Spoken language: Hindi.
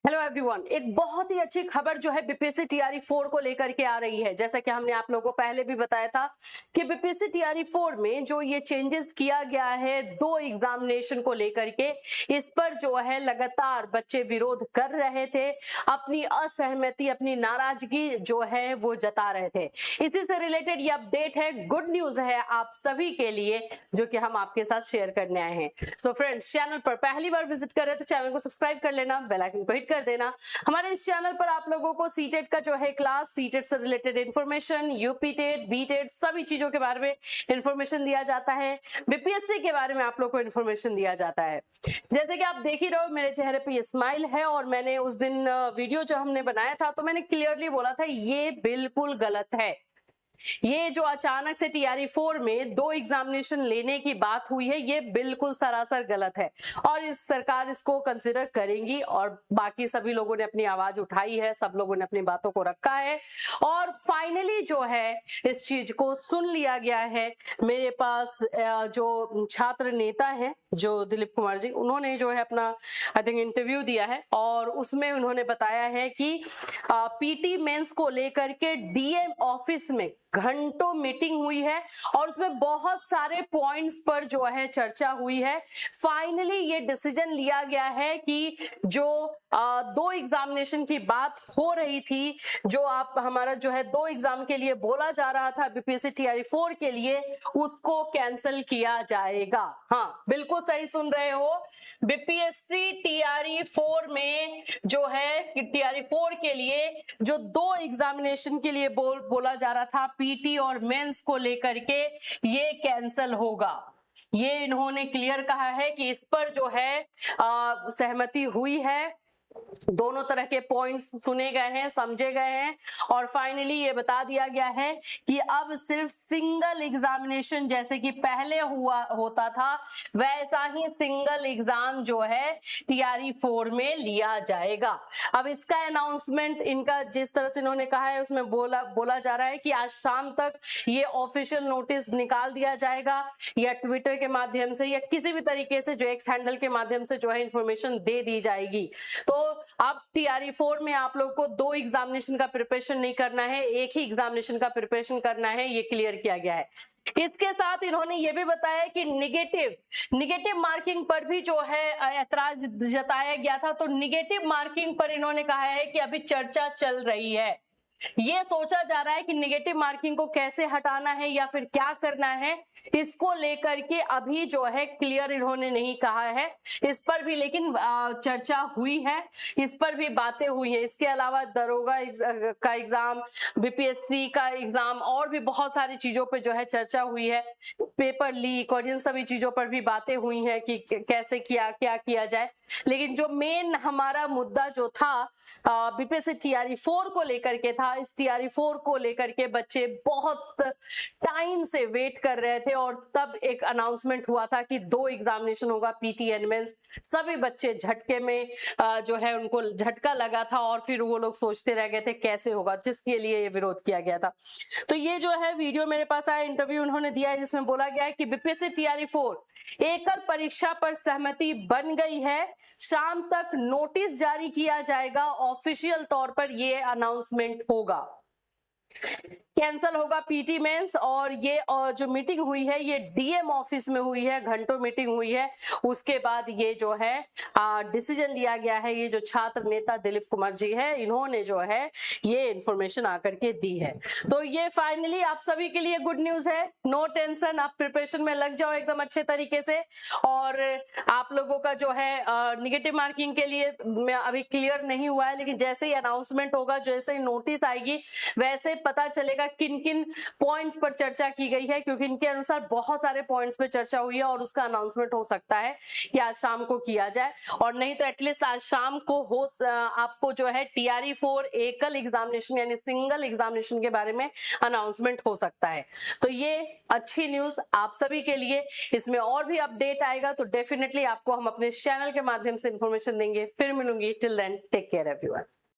हेलो एवरीवन, एक बहुत ही अच्छी खबर जो है बीपीएससी टीआरई 4 को लेकर के आ रही है। जैसा कि हमने आप लोगों को पहले भी बताया था कि बीपीएससी टीआरई 4 में जो ये चेंजेस किया गया है दो एग्जामिनेशन को लेकर के, इस पर जो है लगातार बच्चे विरोध कर रहे थे, अपनी असहमति, अपनी नाराजगी जो है वो जता रहे थे। इसी से रिलेटेड ये अपडेट है, गुड न्यूज है आप सभी के लिए, जो कि हम आपके साथ शेयर करने आए हैं। सो फ्रेंड्स, चैनल पर पहली बार विजिट कर रहे तो चैनल को सब्सक्राइब कर लेना, बेल आइकन को हिट कर देना। हमारे इस चैनल पर आप लोगों को सीटेट का जो है क्लास, सीटेट से रिलेटेड इंफॉर्मेशन, यूपीटेट, बीटेट सभी चीजों के बारे में इंफॉर्मेशन दिया जाता है। बीपीएससी के बारे में आप लोगों को इंफॉर्मेशन दिया जाता है। जैसे कि आप देख ही रहे हो, मेरे चेहरे पे ये स्माइल है और मैंने उस दिन वीडियो जो हमने बनाया था तो मैंने क्लियरली बोला था ये बिल्कुल गलत है। ये जो अचानक से टीआरई 4 में दो एग्जामिनेशन लेने की बात हुई है, ये बिल्कुल सरासर गलत है और इस सरकार इसको कंसिडर करेंगी और बाकी सभी लोगों ने अपनी आवाज उठाई है, सब लोगों ने अपनी बातों को रखा है और फाइनली जो है इस चीज को सुन लिया गया है। मेरे पास जो छात्र नेता है जो दिलीप कुमार जी, उन्होंने जो है अपना आई थिंक इंटरव्यू दिया है और उसमें उन्होंने बताया है कि पीटी मेंस को लेकर के डीएम ऑफिस में घंटों मीटिंग हुई है और उसमें बहुत सारे पॉइंट्स पर जो है चर्चा हुई है। फाइनली ये डिसीजन लिया गया है कि जो दो एग्जामिनेशन की बात हो रही थी, जो आप हमारा जो है दो एग्जाम के लिए बोला जा रहा था बीपीएससी टीआरई 4 के लिए, उसको कैंसिल किया जाएगा। हाँ, बिल्कुल सही सुन रहे हो, बीपीएससी टीआरई 4 में जो है टीआरई 4 के लिए जो दो एग्जामिनेशन के लिए बोला जा रहा था पीटी और मेंस को लेकर के, ये कैंसिल होगा। ये इन्होंने क्लियर कहा है कि इस पर जो है सहमति हुई है, दोनों तरह के पॉइंट्स सुने गए हैं, समझे गए हैं और फाइनली ये बता दिया गया है कि अब सिर्फ सिंगल एग्जामिनेशन जैसे कि पहले होता था वैसा ही सिंगल एग्जाम जो है टीआरई 4 में लिया जाएगा। अब इसका अनाउंसमेंट इनका जिस तरह से इन्होंने कहा है उसमें बोला जा रहा है कि आज शाम तक ये ऑफिशियल नोटिस निकाल दिया जाएगा या ट्विटर के माध्यम से या किसी भी तरीके से जो एक्स हैंडल के माध्यम से जो है इंफॉर्मेशन दे दी जाएगी। तो अब टीआरई 4 में आप लोग को दो एग्जामिनेशन का प्रिपरेशन नहीं करना है, एक ही एग्जामिनेशन का करना है, ये क्लियर किया गया है। इसके साथ इन्होंने ये भी बताया कि निगेटिव मार्किंग पर भी जो है ऐतराज जताया गया था, तो निगेटिव मार्किंग पर इन्होंने कहा है कि अभी चर्चा चल रही है। ये सोचा जा रहा है कि निगेटिव मार्किंग को कैसे हटाना है या फिर क्या करना है, इसको लेकर के अभी जो है क्लियर इन्होंने नहीं कहा है। इस पर भी लेकिन चर्चा हुई है, इस पर भी बातें हुई है। इसके अलावा दरोगा का एग्जाम, बीपीएससी का एग्जाम और भी बहुत सारी चीजों पे जो है चर्चा हुई है, पेपर लीक और इन सभी चीजों पर भी बातें हुई हैं कि कैसे क्या किया जाए। लेकिन जो मेन हमारा मुद्दा जो था बीपीएससी टीआरई 4 को लेकर के था, इस टीआरई 4 को लेकर के बच्चे बहुत टाइम से वेट कर रहे थे और तब एक अनाउंसमेंट हुआ था कि दो एग्जामिनेशन होगा पीटी एंड मेंस। सभी बच्चे झटके में जो है उनको झटका लगा था और फिर वो लोग सोचते रह गए थे कैसे होगा, जिसके लिए ये विरोध किया गया था। तो ये जो है वीडियो मेरे पास आया, इंटरव्यू उन्होंने दिया है जिसमें बोला गया है कि बीपीएससी टीआरई 4 एकल परीक्षा पर सहमति बन गई है, शाम तक नोटिस जारी किया जाएगा, ऑफिशियल तौर पर यह अनाउंसमेंट होगा। कैंसल होगा पीटी मेंस और ये जो मीटिंग हुई है ये डीएम ऑफिस में हुई है, घंटों मीटिंग हुई है। उसके बाद ये जो है डिसीजन लिया गया है। ये जो छात्र नेता दिलीप कुमार जी है, इन्होंने जो है ये इंफॉर्मेशन आकर के दी है। तो ये फाइनली आप सभी के लिए गुड न्यूज है, नो टेंशन, आप प्रिपरेशन में लग जाओ एकदम अच्छे तरीके से। और आप लोगों का जो है निगेटिव मार्किंग के लिए अभी क्लियर नहीं हुआ है, लेकिन जैसे ही अनाउंसमेंट होगा, जैसे ही नोटिस आएगी, वैसे पता चलेगा किन किन पॉइंट्स पर चर्चा की गई है, क्योंकि इनके अनुसार बहुत सारे पॉइंट्स पर चर्चा हुई है और उसका अनाउंसमेंट हो सकता है कि आज शाम को किया जाए और नहीं तो एटलीस्ट आज शाम को हो आपको जो है टीआरई 4 एकल एग्जामिनेशन यानी सिंगल एग्जामिनेशन के बारे में अनाउंसमेंट हो सकता है। तो ये अच्छी न्यूज आप सभी के लिए। इसमें और भी अपडेट आएगा तो डेफिनेटली आपको हम अपने चैनल के माध्यम से इंफॉर्मेशन देंगे। फिर मिलूंगी, till then take care everyone.